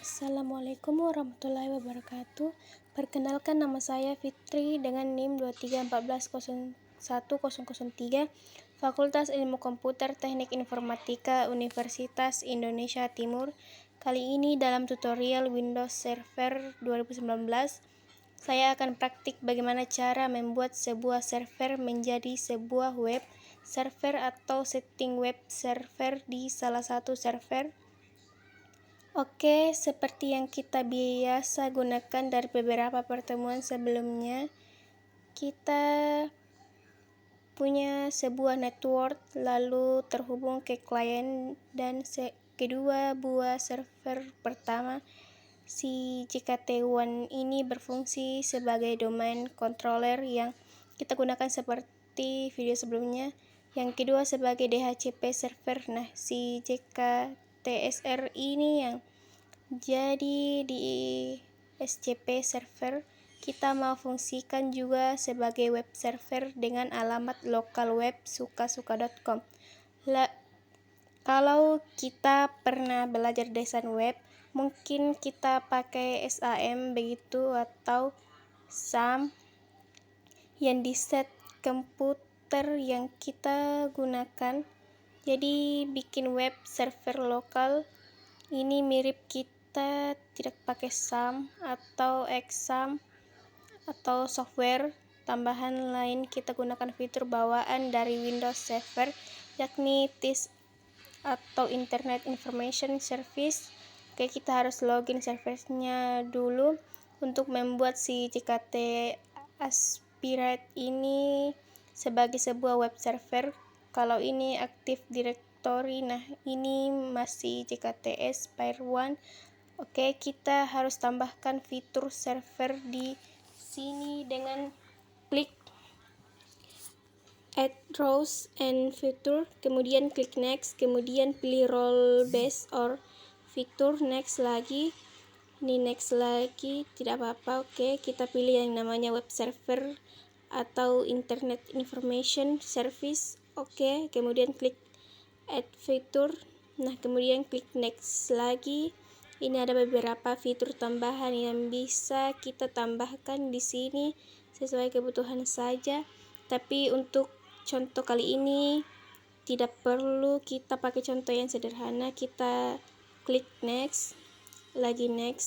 Assalamualaikum warahmatullahi wabarakatuh. Perkenalkan, nama saya Fitri dengan NIM 2314010003, Fakultas Ilmu Komputer Teknik Informatika Universitas Indonesia Timur. Kali ini dalam tutorial Windows Server 2019, saya akan praktik bagaimana cara membuat sebuah server menjadi sebuah web server atau setting web server di salah satu server. Oke, seperti yang kita biasa gunakan dari beberapa pertemuan sebelumnya, kita punya sebuah network lalu terhubung ke klien, dan kedua buah server pertama, si JKT1 ini berfungsi sebagai domain controller yang kita gunakan seperti video sebelumnya. Yang kedua sebagai DHCP server. Nah, si JKTSR ini yang jadi di SCP server, kita mau fungsikan juga sebagai web server dengan alamat local web suka-suka.com. Kalau kita pernah belajar desain web, mungkin kita pakai SAM begitu atau SAM yang di set komputer yang kita gunakan. Jadi bikin web server lokal ini mirip, kita tidak pakai SAM atau XAM atau software tambahan lain. Kita gunakan fitur bawaan dari Windows Server, yakni TIS atau Internet Information Service. Oke, kita harus login servernya dulu untuk membuat si JKT Aspirate ini sebagai sebuah web server. Kalau ini Active Directory, nah ini masih JKTS Pair 1. Oke, kita harus tambahkan fitur server di sini dengan klik Add Rows and Feature, kemudian klik Next, kemudian pilih Role Based or Feature, Next lagi. Ini next lagi, tidak apa-apa. Oke, kita pilih yang namanya web server atau Internet Information Service. Oke, kemudian klik Add Feature. Nah, kemudian klik Next lagi. Ini ada beberapa fitur tambahan yang bisa kita tambahkan di sini sesuai kebutuhan saja. Tapi untuk contoh kali ini tidak perlu kita pakai contoh yang sederhana. Kita klik Next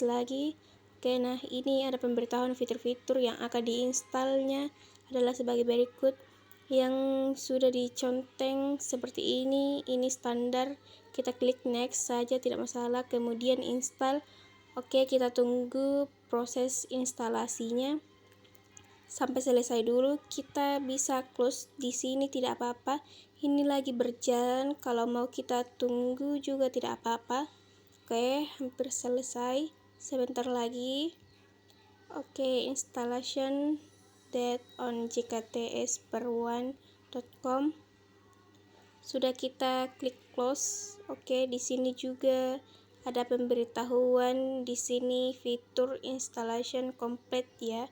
lagi. Oke, nah ini ada pemberitahuan fitur-fitur yang akan diinstalnya adalah sebagai berikut. Yang sudah diconteng seperti ini standar. Kita klik Next saja, tidak masalah, kemudian install. Oke, kita tunggu proses instalasinya sampai selesai dulu. Kita bisa close di sini, tidak apa-apa. Ini lagi berjalan, kalau mau kita tunggu juga tidak apa-apa. Oke, hampir selesai, sebentar lagi. Oke, installation that on jktsper1.com. Sudah kita klik close. Oke, di sini juga ada pemberitahuan di sini fitur installation complete ya.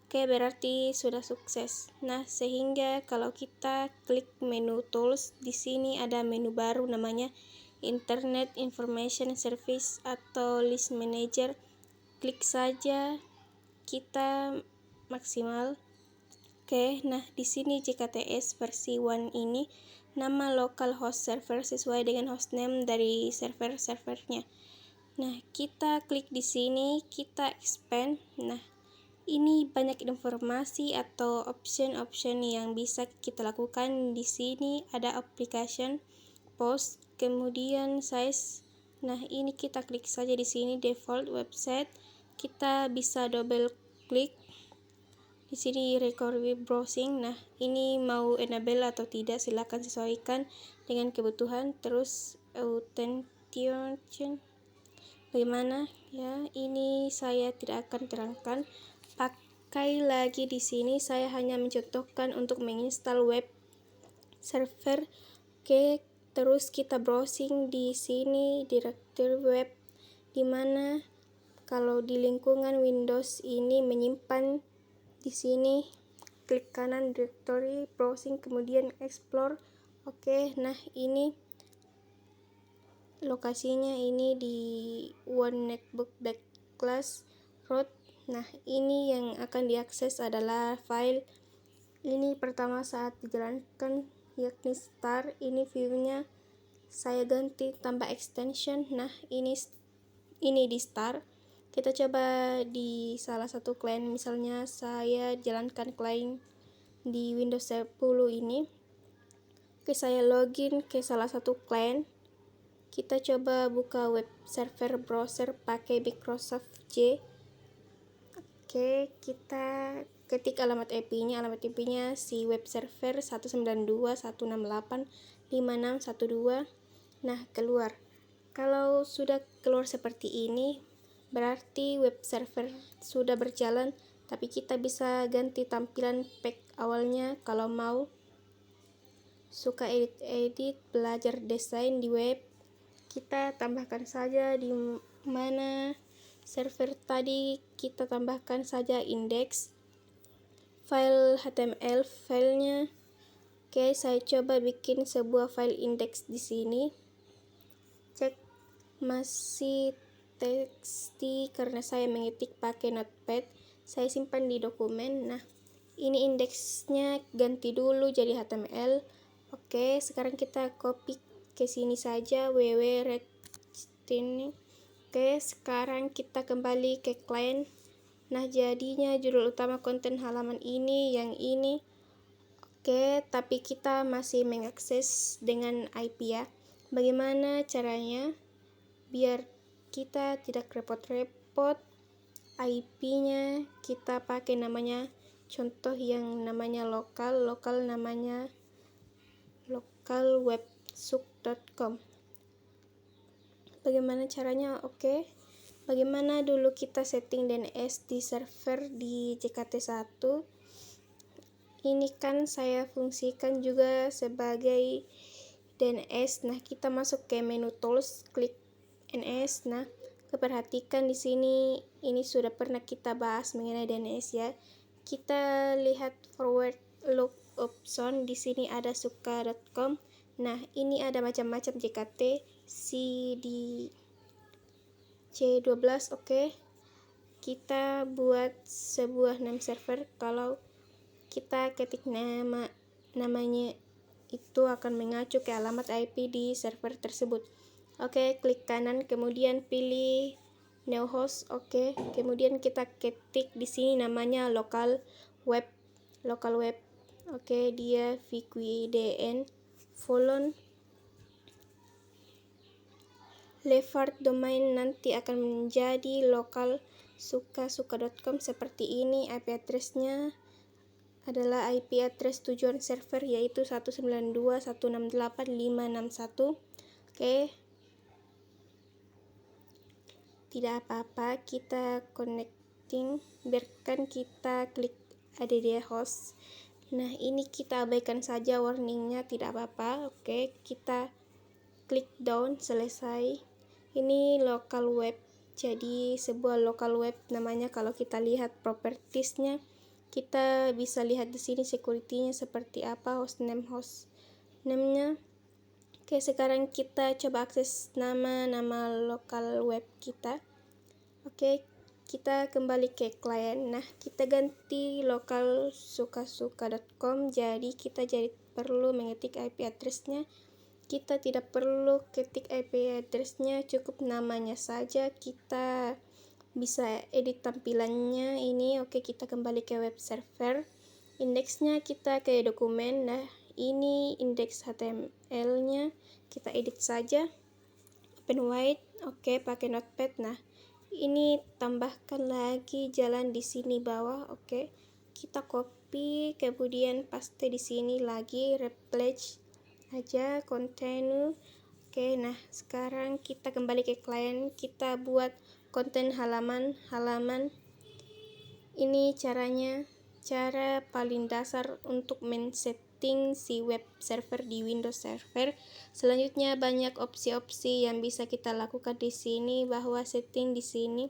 Oke, berarti sudah sukses. Nah, sehingga kalau kita klik menu tools, di sini ada menu baru namanya Internet Information Service atau List Manager. Klik saja, kita maksimal. Oke, nah di sini JKTS versi 1 ini nama local host server sesuai dengan hostname dari server-servernya. Nah, kita klik di sini, kita expand. Nah, ini banyak informasi atau option yang bisa kita lakukan. Di sini ada application, post, kemudian size. Nah, ini kita klik saja di sini default website. Kita bisa double klik di sini record web browsing. Nah, ini mau enable atau tidak, silakan sesuaikan dengan kebutuhan. Terus authentication bagaimana ya, ini saya tidak akan terangkan. Pakai lagi di sini, saya hanya mencontohkan untuk menginstal web server. Oke, terus kita browsing di sini directory web, dimana kalau di lingkungan Windows ini menyimpan di sini. Klik kanan directory, browsing, kemudian explore. Oke, nah ini lokasinya ini di One Netbook Backslash root. Nah, ini yang akan diakses adalah file ini pertama saat dijalankan, yakni start. Ini view-nya saya ganti tambah extension. Nah, ini di start. Kita coba di salah satu client, misalnya saya jalankan client di Windows 10 ini. Oke, saya login ke salah satu client. Kita coba buka web server browser pakai Microsoft Edge. Oke, kita ketik alamat IP-nya. Alamat IP-nya si web server 192.168.5612. Nah, keluar. Kalau sudah keluar seperti ini, berarti web server sudah berjalan, tapi kita bisa ganti tampilan pack awalnya. Kalau mau suka edit-edit, belajar desain di web, kita tambahkan saja di mana server tadi, kita tambahkan saja indeks file HTML filenya. Oke, saya coba bikin sebuah file indeks di sini. Cek masih txt karena saya mengetik pakai notepad. Saya simpan di dokumen. Nah, ini indeksnya ganti dulu jadi HTML. Oke, sekarang kita copy ke sini saja www.redstone. Oke, sekarang kita kembali ke client. Nah, jadinya judul utama konten halaman ini yang ini. Oke, tapi kita masih mengakses dengan IP ya. Bagaimana caranya biar kita tidak repot-repot? IP-nya kita pakai namanya, contoh yang namanya lokal namanya localwebsook.com. Bagaimana caranya? Oke. Bagaimana dulu kita setting DNS di server di JKT1. Ini kan saya fungsikan juga sebagai DNS. Nah, kita masuk ke menu tools, klik DNS. Nah, perhatikan di sini, ini sudah pernah kita bahas mengenai DNS ya. Kita lihat forward loop option, di sini ada suka.com. Nah, ini ada macam-macam JKT, CD C12. Oke. Kita buat sebuah name server. Kalau kita ketik namanya itu akan mengacu ke alamat IP di server tersebut. Oke, klik kanan, kemudian pilih new host. Oke, kemudian kita ketik di sini namanya local web. Oke, dia VQDN folon Levert domain nanti akan menjadi lokal suka.com seperti ini. IP address-nya adalah IP address tujuan server, yaitu 192.168.561. Oke, tidak apa-apa, kita connecting, biarkan kita klik add host. Nah, ini kita abaikan saja warningnya, tidak apa-apa. Oke, kita klik down, selesai. Ini local web, jadi sebuah local web namanya. Kalau kita lihat propertiesnya, kita bisa lihat di sini security-nya seperti apa, hostname-nya. Oke, sekarang kita coba akses nama local web kita. Oke, kita kembali ke client. Nah, kita ganti lokal suka.com, jadi kita perlu mengetik IP address-nya. Kita tidak perlu ketik IP address-nya, cukup namanya saja. Kita bisa edit tampilannya ini. Oke, kita kembali ke web server. Indeksnya kita ke dokumen. Nah, ini indeks HTML-nya. Kita edit saja. Open wide. Oke, pakai notepad. Nah, ini tambahkan lagi jalan di sini bawah. Oke, kita copy, kemudian paste di sini lagi, replace aja, continue. Oke, nah sekarang kita kembali ke client, kita buat konten halaman. Ini caranya, cara paling dasar untuk men-setting si web server di Windows Server. Selanjutnya banyak opsi-opsi yang bisa kita lakukan di sini, bahwa setting di sini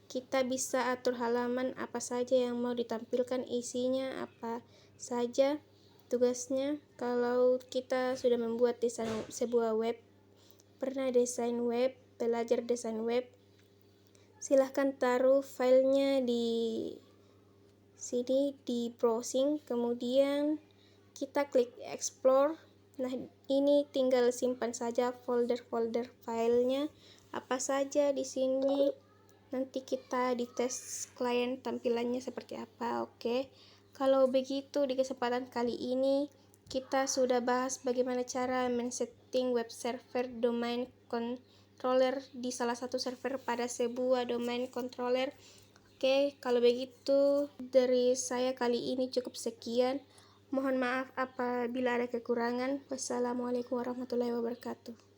kita bisa atur halaman apa saja yang mau ditampilkan, isinya apa saja, tugasnya. Kalau kita sudah membuat desain sebuah web pernah desain web, belajar desain web, silahkan taruh filenya di sini di browsing, kemudian kita klik explore. Nah, ini tinggal simpan saja folder-folder filenya apa saja di sini. Nanti kita dites klien tampilannya seperti apa. Oke. Kalau begitu, di kesempatan kali ini kita sudah bahas bagaimana cara men-setting web server domain controller di salah satu server pada sebuah domain controller. Oke, kalau begitu dari saya kali ini cukup sekian. Mohon maaf apabila ada kekurangan. Wassalamualaikum warahmatullahi wabarakatuh.